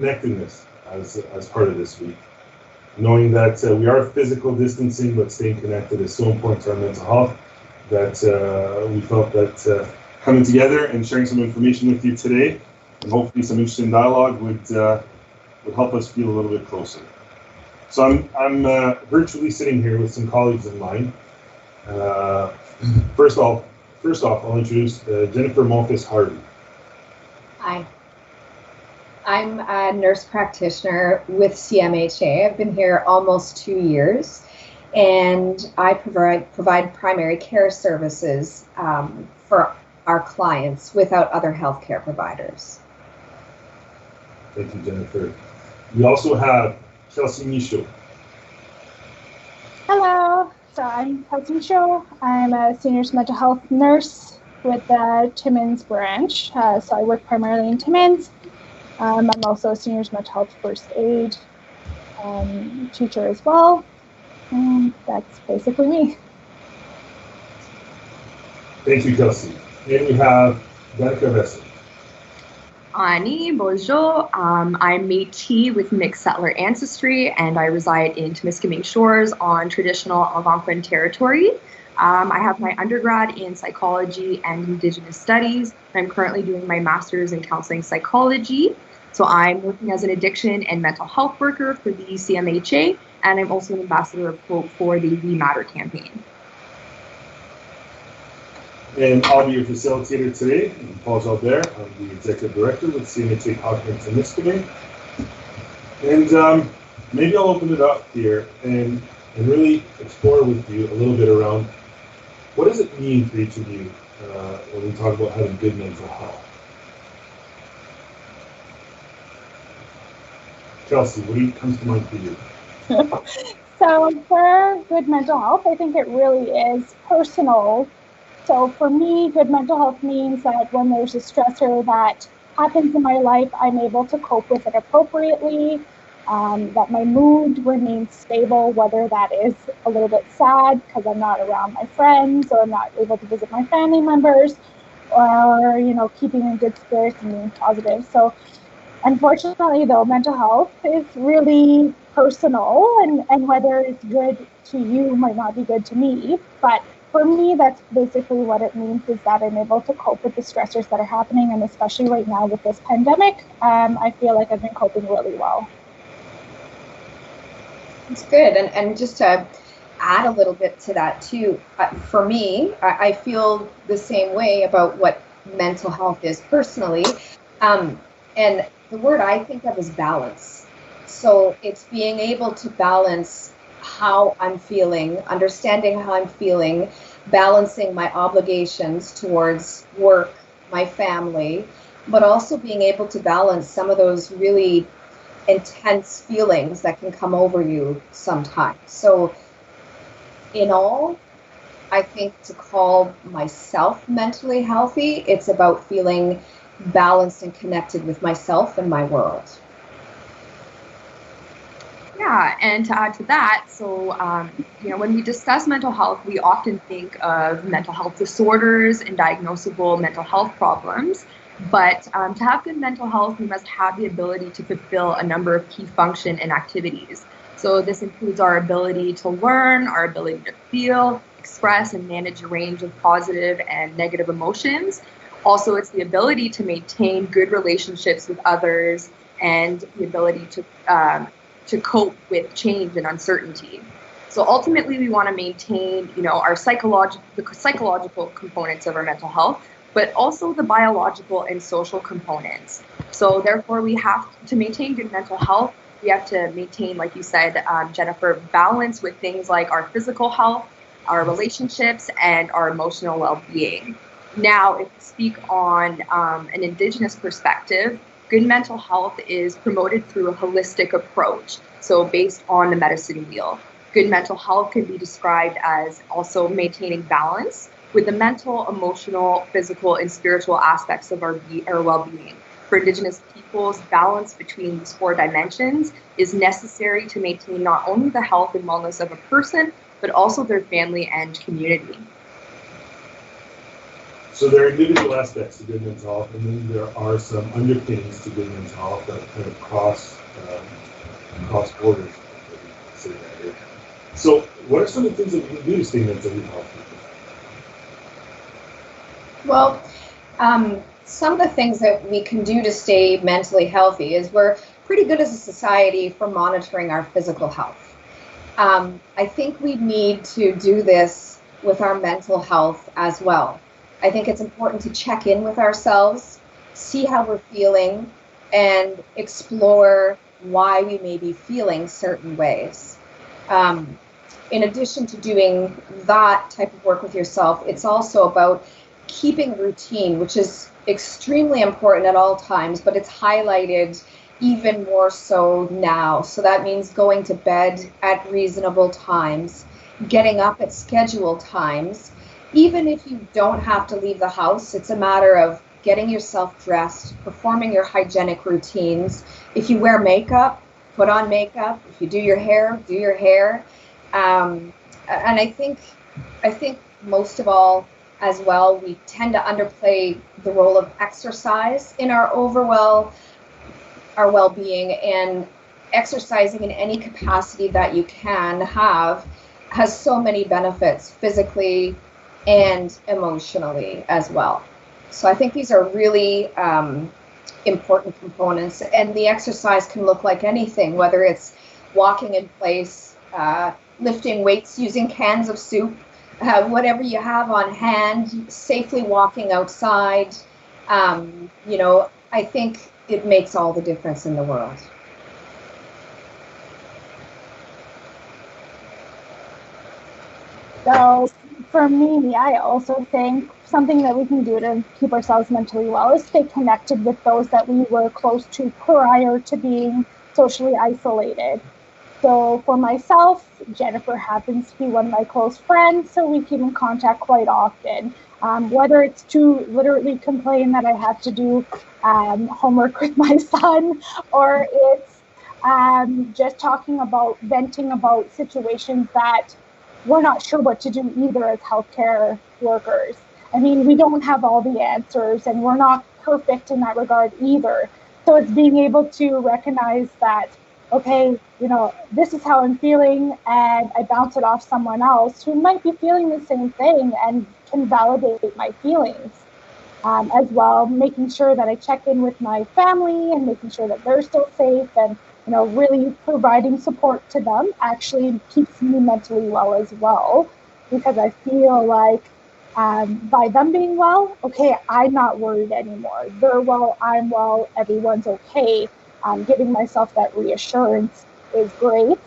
connectedness as part of this week. Knowing that we are physical distancing, but staying connected is so important to our mental health that we felt that coming together and sharing some information with you today, and hopefully some interesting dialogue would help us feel a little bit closer. So I'm virtually sitting here with some colleagues of mine. First off, I'll introduce Jennifer Malthus Harvey. Hi. I'm a nurse practitioner with CMHA. I've been here almost 2 years, and I provide primary care services for our clients without other healthcare providers. Thank you, Jennifer. We also have Chelsea Michaud. Hello, so I'm Chelsea Michaud. I'm a senior mental health nurse with the Timmins branch. So I work primarily in Timmins. I'm also a senior mental health first aid teacher as well. And that's basically me. Thank you, Kelsey. And we have Danica Vessel. Ani, bonjour. I'm Métis with mixed settler ancestry, and I reside in Timiskaming Shores on traditional Algonquin territory. I have my undergrad in psychology and Indigenous studies. I'm currently doing my master's in counseling psychology. So I'm working as an addiction and mental health worker for the CMHA, and I'm also an ambassador of hope for the We Matter campaign. And I'll be your facilitator today. Paul's out there. I'm the executive director with CMHA Cochrane-Timiskaming. And maybe I'll open it up here and really explore with you a little bit around what does it mean for each of you when we talk about having good mental health. Chelsea, what comes to mind for you? So for good mental health, I think it really is personal. So for me, good mental health means that when there's a stressor that happens in my life, I'm able to cope with it appropriately, that my mood remains stable, whether that is a little bit sad because I'm not around my friends or I'm not able to visit my family members, or, keeping in good spirits and being positive. So unfortunately, though, mental health is really personal, and whether it's good to you might not be good to me. But for me, that's basically what it means, is that I'm able to cope with the stressors that are happening, and especially right now with this pandemic, I feel like I've been coping really well. It's good, and just to add a little bit to that too, for me, I feel the same way about what mental health is personally, and the word I think of is balance. So it's being able to balance how I'm feeling, understanding how I'm feeling, balancing my obligations towards work, my family, but also being able to balance some of those really intense feelings that can come over you sometimes. So in all, I think to call myself mentally healthy, it's about feeling balanced and connected with myself and my world. Yeah, and to add to that, so when we discuss mental health, we often think of mental health disorders and diagnosable mental health problems. But to have good mental health, we must have the ability to fulfill a number of key function and activities. So this includes our ability to learn, our ability to feel, express, and manage a range of positive and negative emotions. Also, it's the ability to maintain good relationships with others and the ability to cope with change and uncertainty. So ultimately, we want to maintain, our psychological components of our mental health, but also the biological and social components. So therefore, we have to maintain good mental health. We have to maintain, like you said, Jennifer, balance with things like our physical health, our relationships, and our emotional well-being. Now, if we speak on an Indigenous perspective, good mental health is promoted through a holistic approach, so based on the medicine wheel. Good mental health can be described as also maintaining balance with the mental, emotional, physical, and spiritual aspects of our well-being. For Indigenous peoples, balance between these 4 dimensions is necessary to maintain not only the health and wellness of a person, but also their family and community. So there are individual aspects to good mental health, and then there are some underpinnings to good mental health that kind of cross borders. Say that here. So, what are some of the things that we can do to stay mentally healthy? Well, some of the things that we can do to stay mentally healthy is we're pretty good as a society for monitoring our physical health. I think we need to do this with our mental health as well. I think it's important to check in with ourselves, see how we're feeling, and explore why we may be feeling certain ways. In addition to doing that type of work with yourself, it's also about keeping routine, which is extremely important at all times, but it's highlighted even more so now. So that means going to bed at reasonable times, getting up at scheduled times. Even if you don't have to leave the house, it's a matter of getting yourself dressed, performing your hygienic routines. If you wear makeup, put on makeup. If you do your hair, do your hair. And I think most of all, as well, we tend to underplay the role of exercise in our well-being, and exercising in any capacity that you can have has so many benefits physically and emotionally as well. So I think these are really important components, and the exercise can look like anything, whether it's walking in place, lifting weights using cans of soup, whatever you have on hand, safely walking outside. I think it makes all the difference in the world. So for me, I also think something that we can do to keep ourselves mentally well is stay connected with those that we were close to prior to being socially isolated. So for myself, Jennifer happens to be one of my close friends, so we keep in contact quite often. Whether it's to literally complain that I have to do homework with my son, or it's just talking about, venting about situations that we're not sure what to do either as healthcare workers. I mean, we don't have all the answers, and we're not perfect in that regard either. So it's being able to recognize that, okay, this is how I'm feeling, and I bounce it off someone else who might be feeling the same thing and can validate my feelings. As well, making sure that I check in with my family and making sure that they're still safe, and really providing support to them actually keeps me mentally well as well, because I feel like by them being well, okay, I'm not worried anymore. They're well, I'm well, everyone's okay. Giving myself that reassurance is great.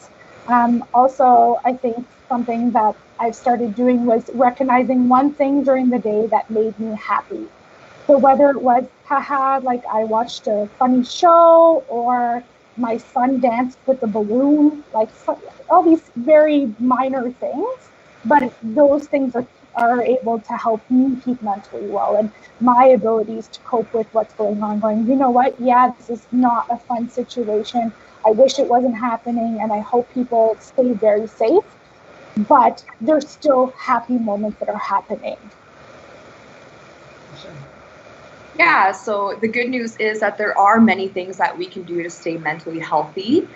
Also, I think something that I've started doing was recognizing one thing during the day that made me happy. So whether it was, like I watched a funny show, or my son danced with a balloon, like all these very minor things, but those things are able to help me keep mentally well, and my abilities to cope with what's going on, going, you know what, yeah, this is not a fun situation. I wish it wasn't happening, and I hope people stay very safe, but there's still happy moments that are happening. Yeah, so the good news is that there are many things that we can do to stay mentally healthy.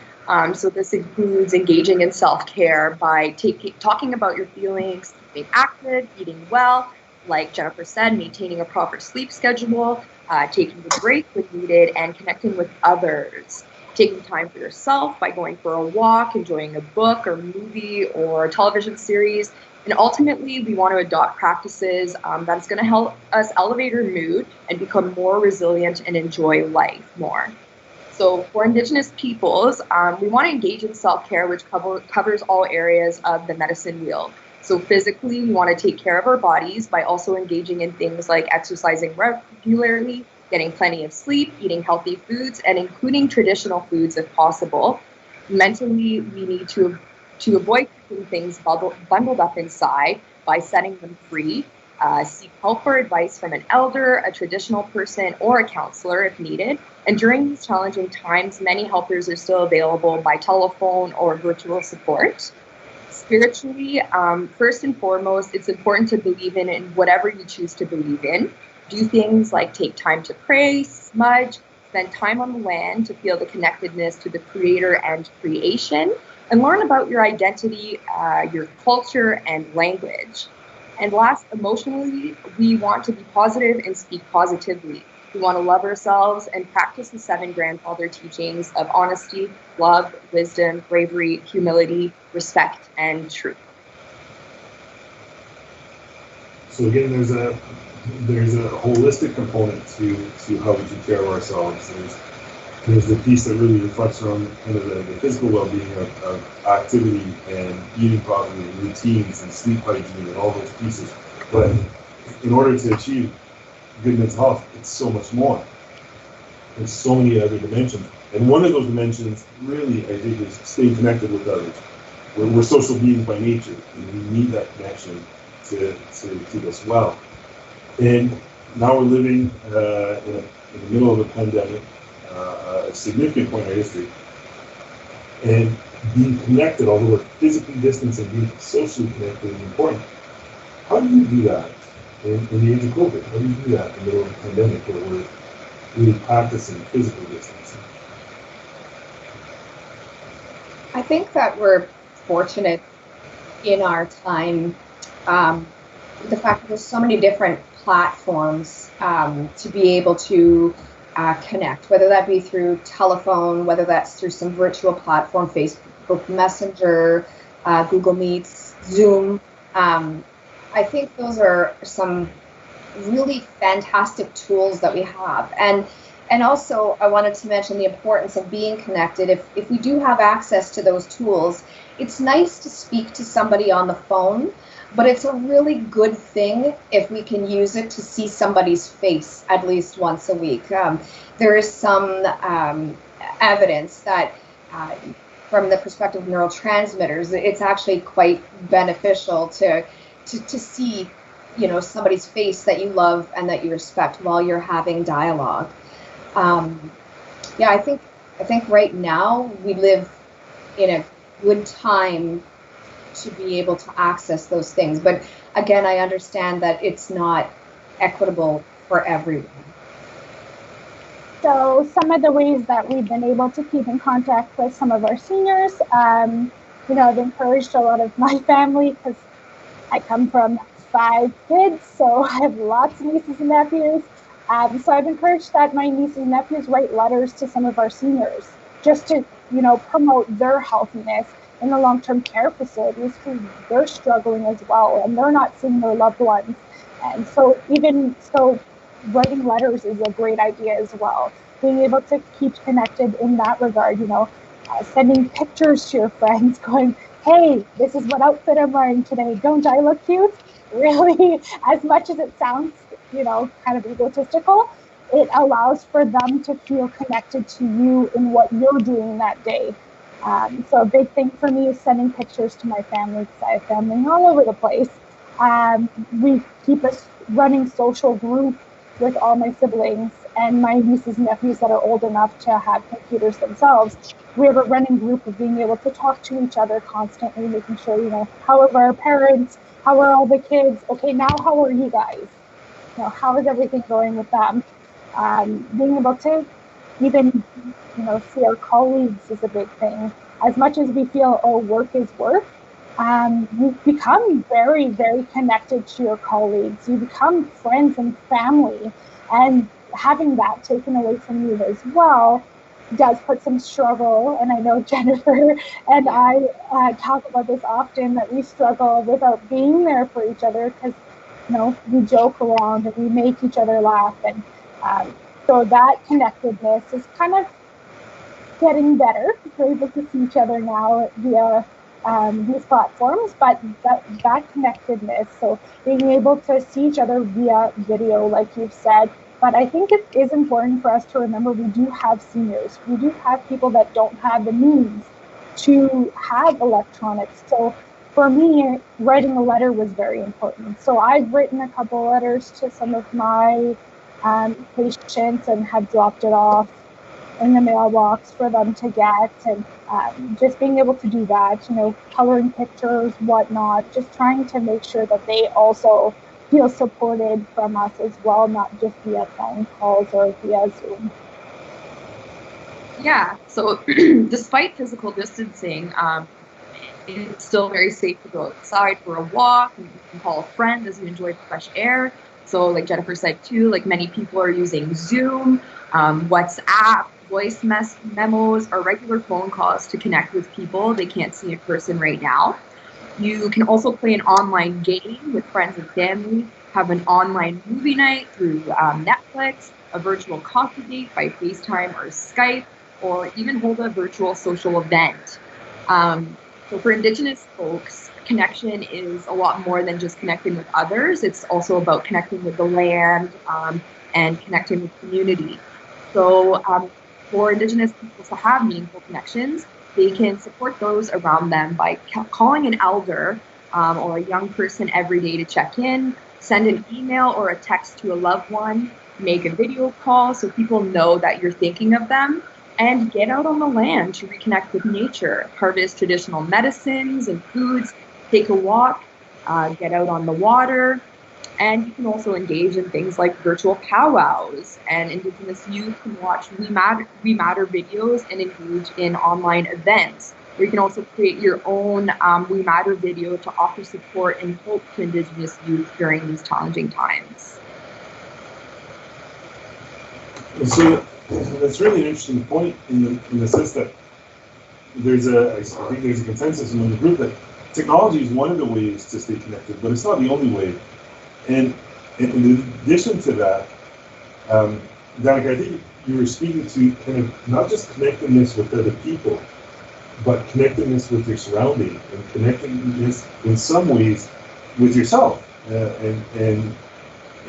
So this includes engaging in self-care by talking about your feelings, being active, eating well, like Jennifer said, maintaining a proper sleep schedule, taking a break when needed, and connecting with others. Taking time for yourself by going for a walk, enjoying a book or movie or television series. And ultimately, we want to adopt practices that's going to help us elevate our mood and become more resilient and enjoy life more. So for Indigenous peoples, we want to engage in self-care, which covers all areas of the medicine wheel. So physically, we want to take care of our bodies by also engaging in things like exercising regularly, getting plenty of sleep, eating healthy foods, and including traditional foods if possible. Mentally, we need to avoid keeping things bundled up inside by setting them free. Seek help or advice from an elder, a traditional person, or a counselor if needed. And during these challenging times, many helpers are still available by telephone or virtual support. Spiritually, first and foremost, it's important to believe in whatever you choose to believe in. Do things like take time to pray, smudge, spend time on the land to feel the connectedness to the creator and creation, and learn about your identity, your culture, and language. And last, emotionally, we want to be positive and speak positively. We want to love ourselves and practice the 7 grandfather teachings of honesty, love, wisdom, bravery, humility, respect, and truth. So again, there's a holistic component to how we take care of ourselves. There's the piece that really reflects around kind of the physical well-being of activity and eating properly and routines and sleep hygiene and all those pieces. But in order to achieve good mental health, it's so much more. There's so many other dimensions. And one of those dimensions really, I think, is staying connected with others. We're social beings by nature, and we need that connection to keep us well. And now we're living in the middle of a pandemic, a significant point in our history. And being connected, although we're physically distant and being socially connected is important. How do you do that in the age of COVID? How do you do that in the middle of a pandemic where we're really practicing physical distancing? I think that we're fortunate in our time, the fact that there's so many different platforms to be able to connect, whether that be through telephone, whether that's through some virtual platform, Facebook Messenger, Google Meets, Zoom. I think those are some really fantastic tools that we have. And also, I wanted to mention the importance of being connected. If we do have access to those tools, it's nice to speak to somebody on the phone, but it's a really good thing if we can use it to see somebody's face at least once a week. There is some evidence that from the perspective of neurotransmitters, it's actually quite beneficial to see, somebody's face that you love and that you respect while you're having dialogue. I think right now we live in a good time to be able to access those things. But again, I understand that it's not equitable for everyone. So some of the ways that we've been able to keep in contact with some of our seniors, I've encouraged a lot of my family, because I come from 5 kids, so I have lots of nieces and nephews. So I've encouraged that my nieces and nephews write letters to some of our seniors, just to, promote their healthiness in the long-term care facilities, because they're struggling as well, and they're not seeing their loved ones. And so writing letters is a great idea as well. Being able to keep connected in that regard, sending pictures to your friends, going, hey, this is what outfit I'm wearing today. Don't I look cute? Really, as much as it sounds, kind of egotistical, it allows for them to feel connected to you in what you're doing that day. So a big thing for me is sending pictures to my family, because I have family all over the place. We keep a running social group with all my siblings and my nieces and nephews that are old enough to have computers themselves. We have a running group of being able to talk to each other constantly, making sure, how are our parents, how are all the kids, okay, now how are you guys? How is everything going with them? Being able to even, see our colleagues is a big thing. As much as we feel, work is work, you become very, very connected to your colleagues. You become friends and family, and having that taken away from you as well does put some struggle. And I know Jennifer and I talk about this often, that we struggle without being there for each other, because we joke around and we make each other laugh, and so that connectedness is kind of getting better. We're able to see each other now via these platforms, but that connectedness, so being able to see each other via video, like you've said. But I think it is important for us to remember we do have seniors. We do have people that don't have the means to have electronics. So for me, writing a letter was very important. So I've written a couple letters to some of my patients and have dropped it off in the mailbox for them to get, and just being able to do that, coloring pictures, whatnot, just trying to make sure that they also feel supported from us as well, not just via phone calls or via Zoom. Yeah, so despite physical distancing, it's still very safe to go outside for a walk. You can call a friend as you enjoy the fresh air. So like Jennifer said too, like many people are using Zoom, WhatsApp, voice memos, or regular phone calls to connect with people they can't see in person right now. You can also play an online game with friends and family, have an online movie night through Netflix, a virtual coffee date by FaceTime or Skype, or even hold a virtual social event. So for Indigenous folks, connection is a lot more than just connecting with others. It's also about connecting with the land and connecting with community. So for Indigenous people to have meaningful connections, they can support those around them by calling an elder or a young person every day to check in, send an email or a text to a loved one, make a video call so people know that you're thinking of them, and get out on the land to reconnect with nature, harvest traditional medicines and foods, take a walk, get out on the water. And you can also engage in things like virtual powwows, and Indigenous youth can watch We Matter videos and engage in online events. Or you can also create your own We Matter video to offer support and hope to Indigenous youth during these challenging times. So that's really an interesting point in the sense that I think there's a consensus among the group that technology is one of the ways to stay connected, but it's not the only way. And in addition to that, Danica, I think you were speaking to kind of not just connectedness with other people, but connectedness with your surrounding and connectedness in some ways with yourself.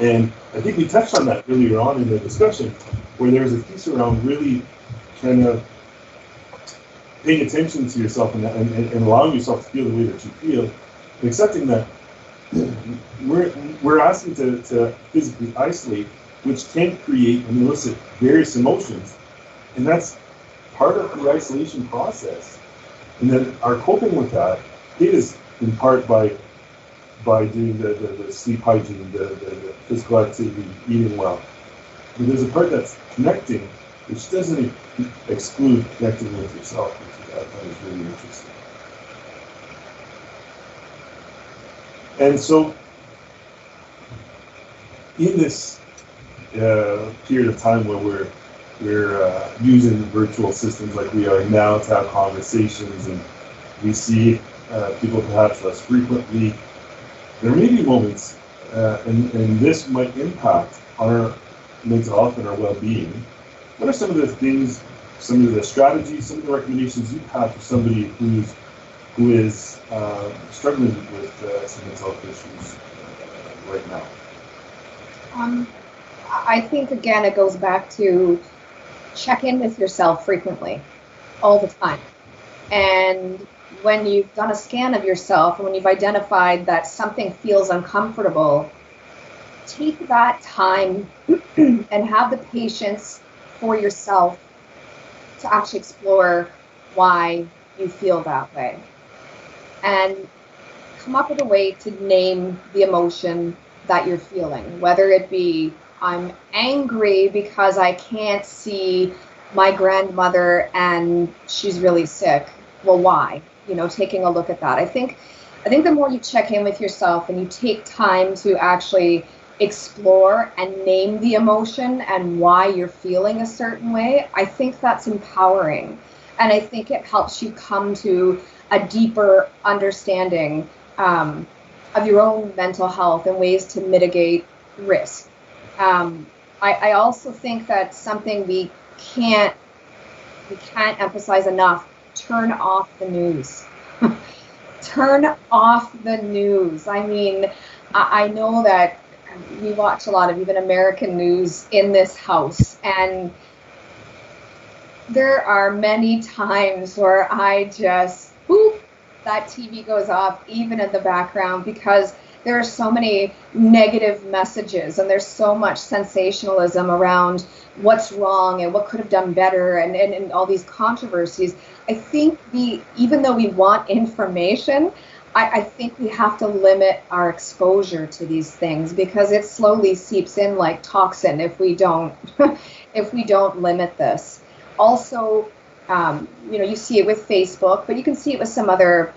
And I think we touched on that earlier on in the discussion, where there was a piece around really kind of paying attention to yourself and allowing yourself to feel the way that you feel, and accepting that we're asking to physically isolate, which can create and elicit various emotions, and that's part of the isolation process. And then our coping with that is in part by doing the sleep hygiene, the physical activity, eating well. But there's a part that's connecting, which doesn't exclude connecting with yourself, which I find is really interesting. And so, in this period of time where we're using virtual systems like we are now to have conversations, and we see people perhaps less frequently, there may be moments, and this might impact our mental health and our well-being. What are some of the things, some of the strategies, some of the recommendations you have for somebody who is struggling with some mental health issues right now? I think, again, it goes back to check in with yourself frequently, all the time. And when you've done a scan of yourself, and when you've identified that something feels uncomfortable, take that time and have the patience for yourself to actually explore why you feel that way. And come up with a way to name the emotion that you're feeling, whether it be, I'm angry because I can't see my grandmother and she's really sick. Well, why? Taking a look at that. I think the more you check in with yourself and you take time to actually explore and name the emotion and why you're feeling a certain way, I think that's empowering. And I think it helps you come to a deeper understanding of your own mental health and ways to mitigate risk. I also think that something we can't emphasize enough: turn off the news. Turn off the news. I mean, I know that we watch a lot of even American news in this house, and there are many times where I just, that TV goes off even in the background, because there are so many negative messages, and there's so much sensationalism around what's wrong and what could have done better, and all these controversies. I think even though we want information, I think we have to limit our exposure to these things, because it slowly seeps in like toxin if we don't if we don't limit this. Also, you see it with Facebook, but you can see it with some other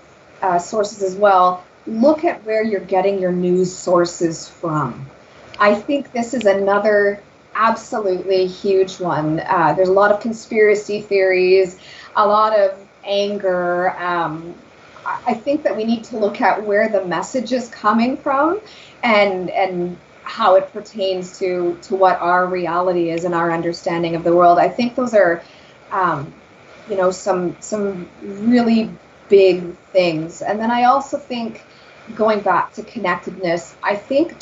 sources as well. Look at where you're getting your news sources from. I think this is another absolutely huge one. There's a lot of conspiracy theories, a lot of anger. I think that we need to look at where the message is coming from, and how it pertains to what our reality is and our understanding of the world. I think those are, some really big things. And then I also think, going back to connectedness, I think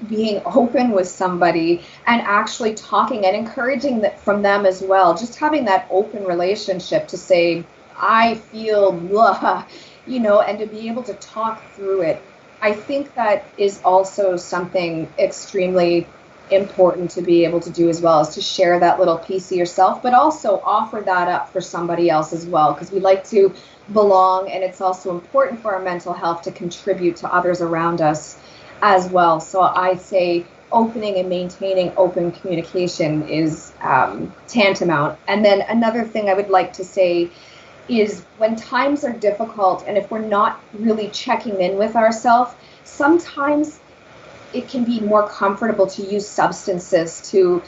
being open with somebody and actually talking and encouraging that from them as well, just having that open relationship to say, I feel blah, and to be able to talk through it. I think that is also something extremely important to be able to do as well, is to share that little piece of yourself, but also offer that up for somebody else as well, because we like to belong, and it's also important for our mental health to contribute to others around us as well. So I say opening and maintaining open communication is tantamount. And then another thing I would like to say is, when times are difficult and if we're not really checking in with ourselves, sometimes it can be more comfortable to use substances to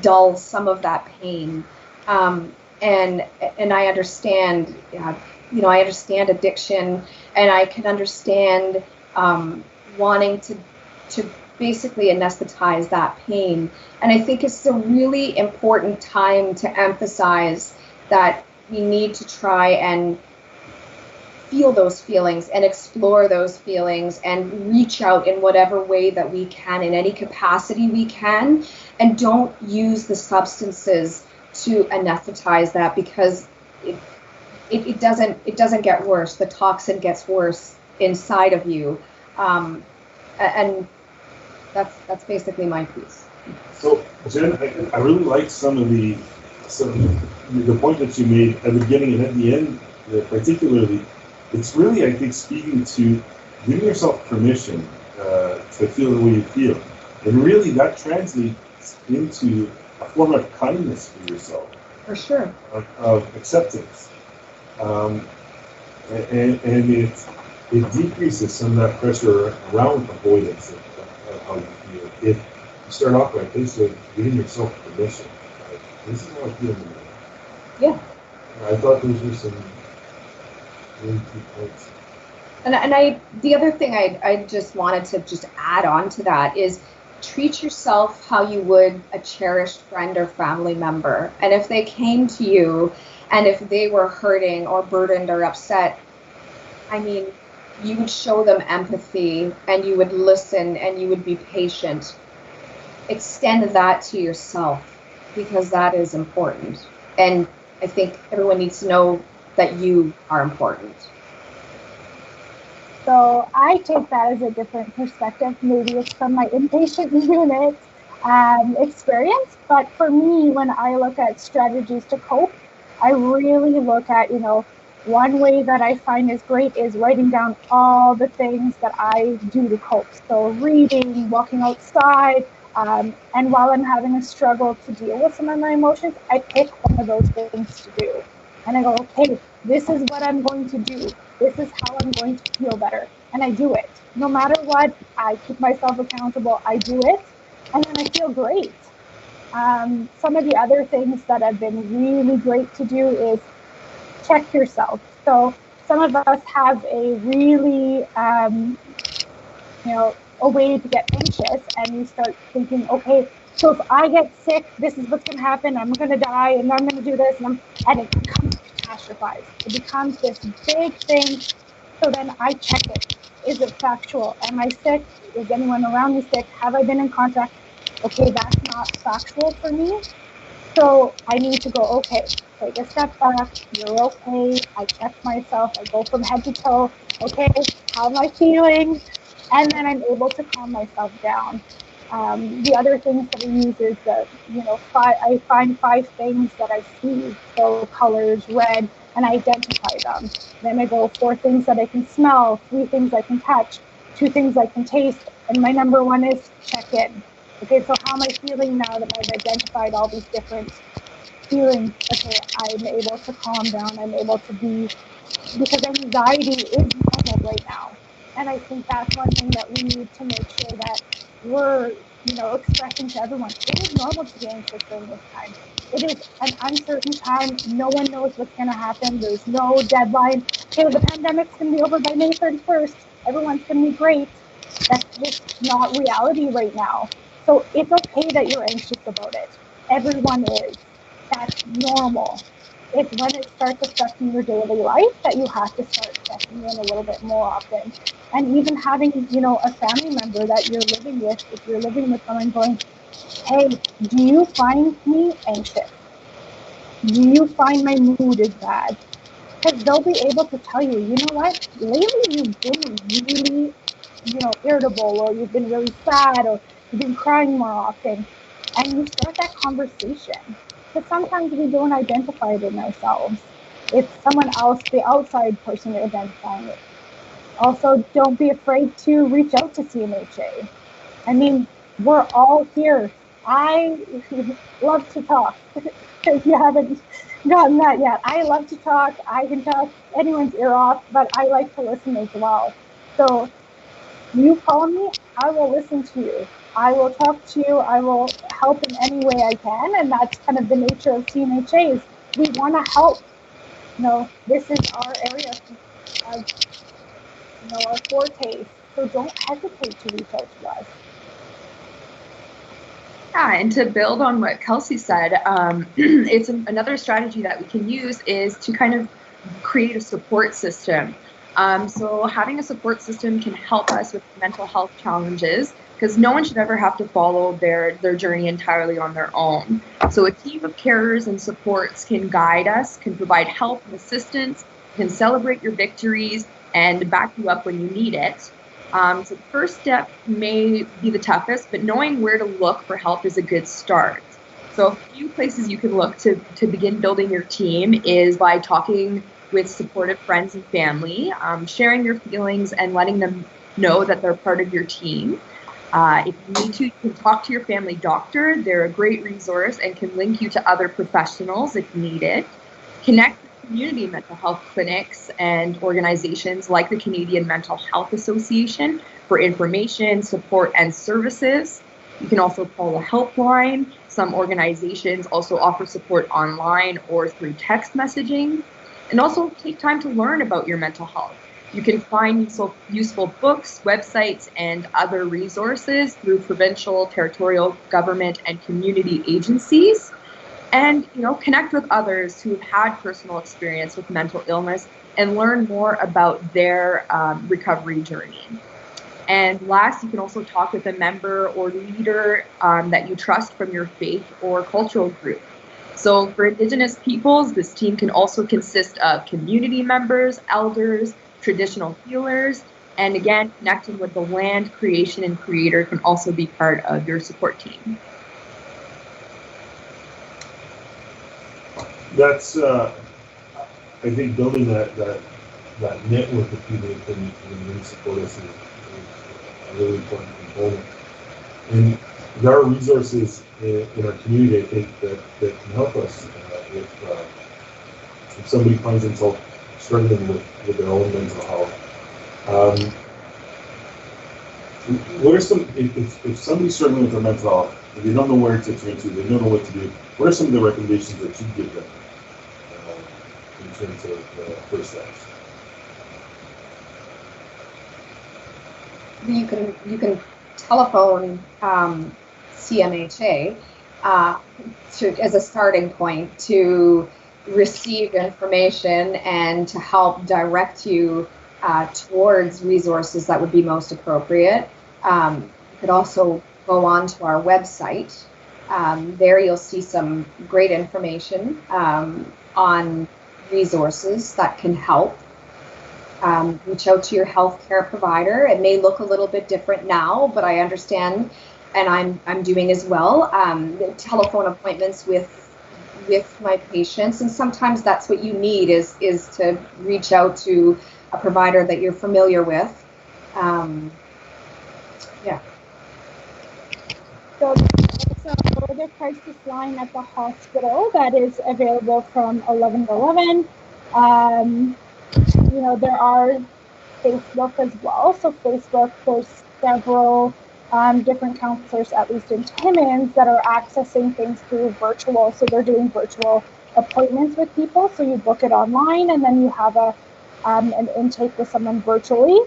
dull some of that pain. And I understand, I understand addiction, and I can understand wanting to basically anesthetize that pain. And I think it's a really important time to emphasize that we need to try and feel those feelings and explore those feelings and reach out in whatever way that we can, in any capacity we can, and don't use the substances to anesthetize that, because it doesn't get worse. The toxin gets worse inside of you, and that's basically my piece. So, Jen, I really like some of the point that you made at the beginning and at the end, particularly. It's really, I think, speaking to giving yourself permission to feel the way you feel, and really that translates into a form of kindness for yourself. For sure. Of acceptance, and it decreases some of that pressure around avoidance of how you feel. If you start off by basically giving yourself permission, like, this is how I feel. Yeah. I thought those were some really key points. And the other thing I just wanted to just add on to that is, treat yourself how you would a cherished friend or family member. And if they came to you and if they were hurting or burdened or upset, I mean, you would show them empathy, and you would listen, and you would be patient. Extend that to yourself, because that is important. And I think everyone needs to know that you are important. So I take that as a different perspective. Maybe it's from my inpatient unit experience, but for me, when I look at strategies to cope, I really look at, one way that I find is great is writing down all the things that I do to cope. So reading, walking outside, and while I'm having a struggle to deal with some of my emotions, I pick one of those things to do. And I go, okay, this is what I'm going to do. This is how I'm going to feel better. And I do it. No matter what, I keep myself accountable. I do it. And then I feel great. Some of the other things that have been really great to do is check yourself. So some of us have a really, a way to get anxious, and you start thinking, okay, so if I get sick, this is what's going to happen. I'm going to die, and I'm going to do this, and it becomes catastrophized. It becomes this big thing. So then I check it. Is it factual? Am I sick? Is anyone around me sick? Have I been in contact? Okay, that's not factual for me. So I need to go, okay, take a step back, you're okay, I check myself, I go from head to toe, okay, how am I feeling? And then I'm able to calm myself down. The other things that I use is I find 5 things that I see, so colors, red, and I identify them. Then I go 4 things that I can smell, 3 things I can touch, 2 things I can taste, and my number 1 is check in. Okay, so how am I feeling now that I've identified all these different feelings? Okay, I'm able to calm down, I'm able to be, because anxiety is normal right now. And I think that's one thing that we need to make sure that we're, expressing to everyone. It is normal to be anxious during this time. It is an uncertain time. No one knows what's going to happen. There's no deadline. Okay, the pandemic's going to be over by May 31st. Everyone's going to be great. That's just not reality right now. So it's okay that you're anxious about it. Everyone is. That's normal. It's when it starts affecting your daily life that you have to start checking in a little bit more often. And even having, a family member that you're living with, if you're living with someone, going, hey, do you find me anxious? Do you find my mood is bad? Because they'll be able to tell you, you know what, lately you've been really, irritable, or you've been really sad, or you've been crying more often. And you start that conversation. Because sometimes we don't identify it in ourselves. It's someone else, the outside person, identifying it. Also, don't be afraid to reach out to CMHA. I mean, we're all here. I love to talk. If you haven't gotten that yet, I love to talk. I can talk anyone's ear off, but I like to listen as well. So you call me, I will listen to you. I will talk to you. I will help in any way I can. And that's kind of the nature of CMHA, is we want to help. This is our area of, our forte. So don't hesitate to reach out to us. Yeah, and to build on what Kelsey said, it's another strategy that we can use is to kind of create a support system. So having a support system can help us with mental health challenges, because no one should ever have to follow their journey entirely on their own. So a team of carers and supports can guide us, can provide help and assistance, can celebrate your victories, and back you up when you need it. So the first step may be the toughest, but knowing where to look for help is a good start. So a few places you can look to begin building your team is by talking with supportive friends and family, sharing your feelings and letting them know that they're part of your team. If you need to, you can talk to your family doctor. They're a great resource and can link you to other professionals if needed. Connect with community mental health clinics and organizations like the Canadian Mental Health Association for information, support, and services. You can also call a helpline. Some organizations also offer support online or through text messaging. And also take time to learn about your mental health. You can find useful books, websites, and other resources through provincial, territorial, government, and community agencies. And connect with others who have had personal experience with mental illness and learn more about their recovery journey. And last, you can also talk with a member or leader that you trust from your faith or cultural group. So for Indigenous peoples, this team can also consist of community members, elders, traditional healers, and again, connecting with the land, creation, and creator can also be part of your support team. That's, I think, building that network of people that can really support us is a really important component. And there are resources in our community, I think, that can help us if somebody finds themselves struggling with their own mental health. What are some, if somebody's struggling with their mental health, if they don't know where to turn to, they don't know what to do, what are some of the recommendations that you give them in terms of first steps? You can telephone CMHA as a starting point to receive information and to help direct you towards resources that would be most appropriate. You could also go on to our website. There you'll see some great information on resources that can help. Reach out to your healthcare provider. It may look a little bit different now, but I understand, and I'm doing as well, telephone appointments with my patients, and sometimes that's what you need is to reach out to a provider that you're familiar with. Yeah. So the crisis line at the hospital that is available from 11 to 11. There are Facebook as well. So Facebook, there's several different counselors, at least in Timmins, that are accessing things through virtual. So they're doing virtual appointments with people. So you book it online, and then you have an intake with someone virtually.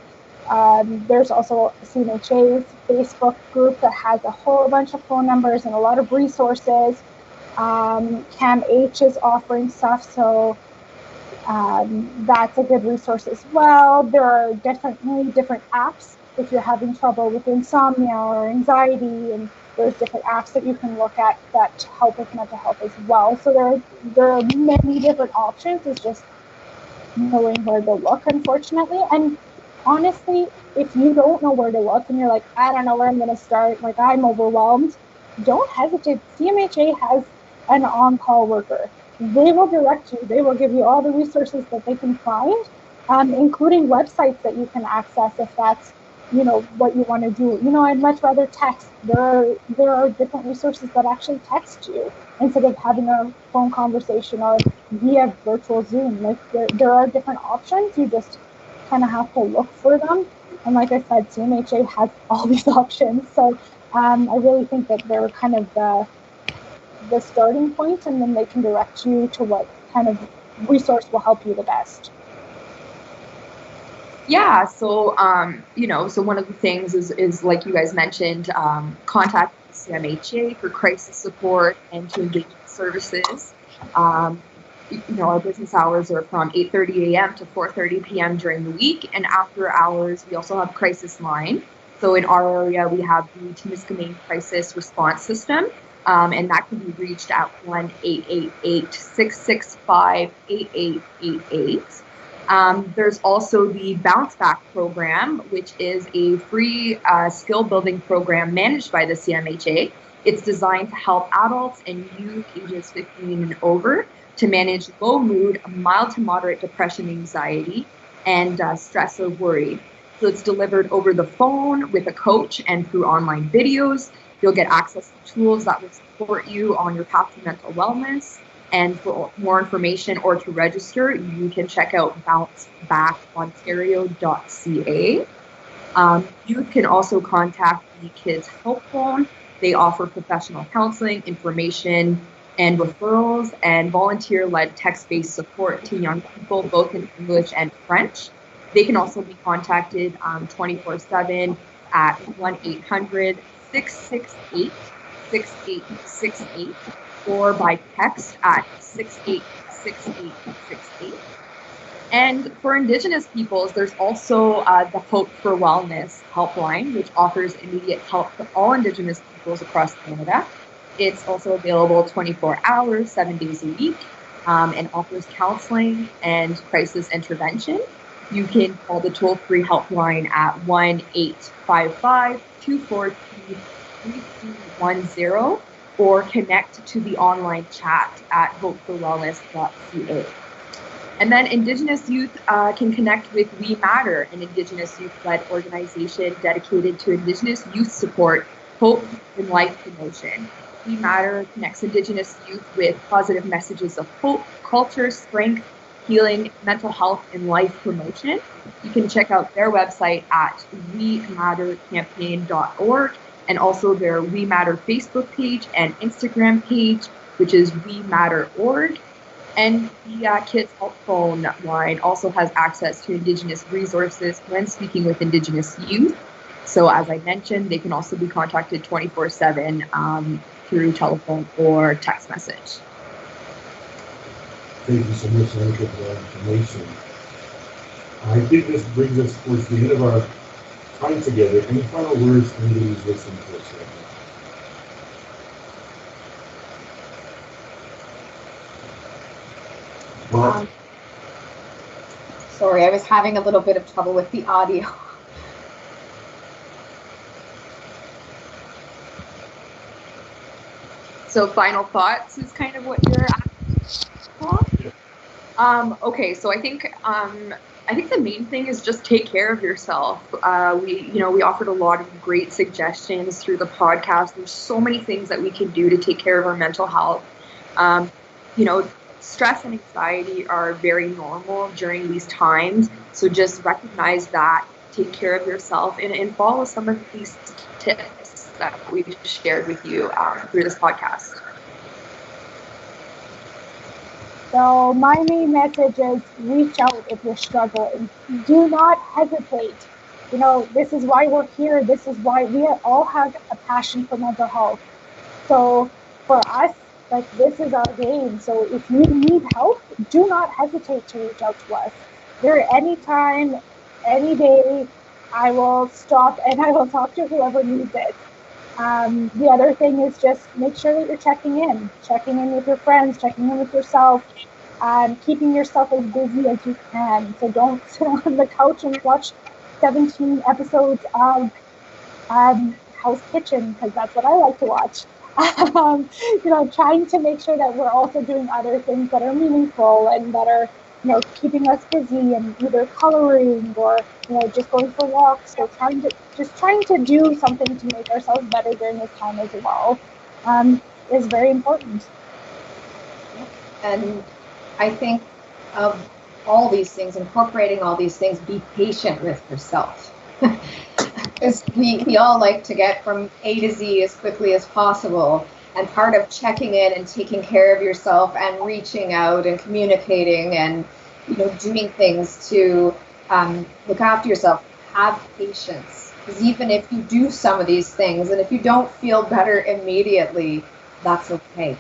There's also CMHA's Facebook group that has a whole bunch of phone numbers and a lot of resources. CAMH is offering stuff, so that's a good resource as well. There are definitely different apps if you're having trouble with insomnia or anxiety, and there's different apps that you can look at that help with mental health as well. So there are many different options. It's just knowing where to look, unfortunately. And honestly, if you don't know where to look and you're like, I don't know where I'm going to start, like I'm overwhelmed, don't hesitate. CMHA has an on-call worker. They will direct you. They will give you all the resources that they can find, including websites that you can access if that's, what you want to do. I'd much rather text. There are different resources that actually text you instead of having a phone conversation or via virtual Zoom. Like there are different options. You just kind of have to look for them. And like I said, CMHA has all these options. So I really think that they're kind of the starting point, and then they can direct you to what kind of resource will help you the best. Yeah, so so one of the things is like you guys mentioned, contact CMHA for crisis support and to engage in services. Our business hours are from 8:30 a.m. to 4:30 p.m. during the week, and after hours we also have crisis line. So in our area we have the Timiskaming Crisis Response System, and that can be reached at 1-888-665-8888. There's also the Bounce Back program, which is a free skill building program managed by the CMHA. It's designed to help adults and youth ages 15 and over to manage low mood, mild to moderate depression, anxiety, and stress or worry. So it's delivered over the phone with a coach and through online videos. You'll get access to tools that will support you on your path to mental wellness. And for more information or to register, you can check out bouncebackontario.ca. You can also contact the Kids Help Phone. They offer professional counseling, information, and referrals, and volunteer-led text-based support to young people, both in English and French. They can also be contacted 24/7 at 1-800-668-6868 or by text at 686868. And for Indigenous peoples, there's also the Hope for Wellness helpline, which offers immediate help to all Indigenous peoples across Canada. It's also available 24 hours, 7 days a week, and offers counseling and crisis intervention. You can call the toll-free helpline at 1-855-242-3310 or connect to the online chat at hopeforwellness.ca. And then Indigenous youth can connect with We Matter, an Indigenous youth-led organization dedicated to Indigenous youth support, hope, and life promotion. We Matter connects Indigenous youth with positive messages of hope, culture, strength, healing, mental health, and life promotion. You can check out their website at wemattercampaign.org, and also their We Matter Facebook page and Instagram page, which is WeMatter.org. And the Kids Help Phone line also has access to Indigenous resources when speaking with Indigenous youth. So as I mentioned, they can also be contacted 24/7 through telephone or text message. Thank you so much, Annika, for that information. I think this brings us towards the end of our time together. Any final words for anybody who's listening to us right now? Well, Sorry, I was having a little bit of trouble with the audio. So final thoughts is kind of what you're asking. Okay, so I think the main thing is just take care of yourself. We offered a lot of great suggestions through the podcast. There's so many things that we can do to take care of our mental health. Stress and anxiety are very normal during these times. So just recognize that, take care of yourself, and follow some of these tips that we've shared with you through this podcast. So my main message is reach out if you're struggling. Do not hesitate. This is why we're here. This is why we all have a passion for mental health. So for us, this is our game. So if you need help, do not hesitate to reach out to us. There, anytime, any day, I will stop and I will talk to whoever needs it. The other thing is just make sure that you're checking in with your friends, checking in with yourself, keeping yourself as busy as you can. So don't sit on the couch and watch 17 episodes of House Kitchen, because that's what I like to watch. Trying to make sure that we're also doing other things that are meaningful and that are, keeping us busy, and either coloring or, just going for walks, or trying to do something to make ourselves better during this time as well, is very important. And I think of all these things, incorporating all these things, be patient with yourself. Because we all like to get from A to Z as quickly as possible. And part of checking in and taking care of yourself and reaching out and communicating and, doing things to look after yourself, have patience. Because even if you do some of these things and if you don't feel better immediately, that's okay.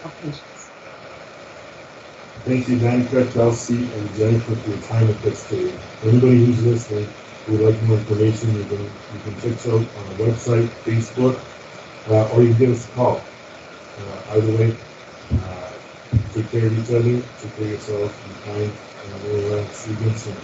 Have patience. thank you, Danica, Chelsea, and Jennifer for your time with us today. For anybody who's listening who would like more information, you can check us out on our website, Facebook, or you can give us a call. Either way, take care of each other, take care of yourself, be kind, and we'll see you again soon.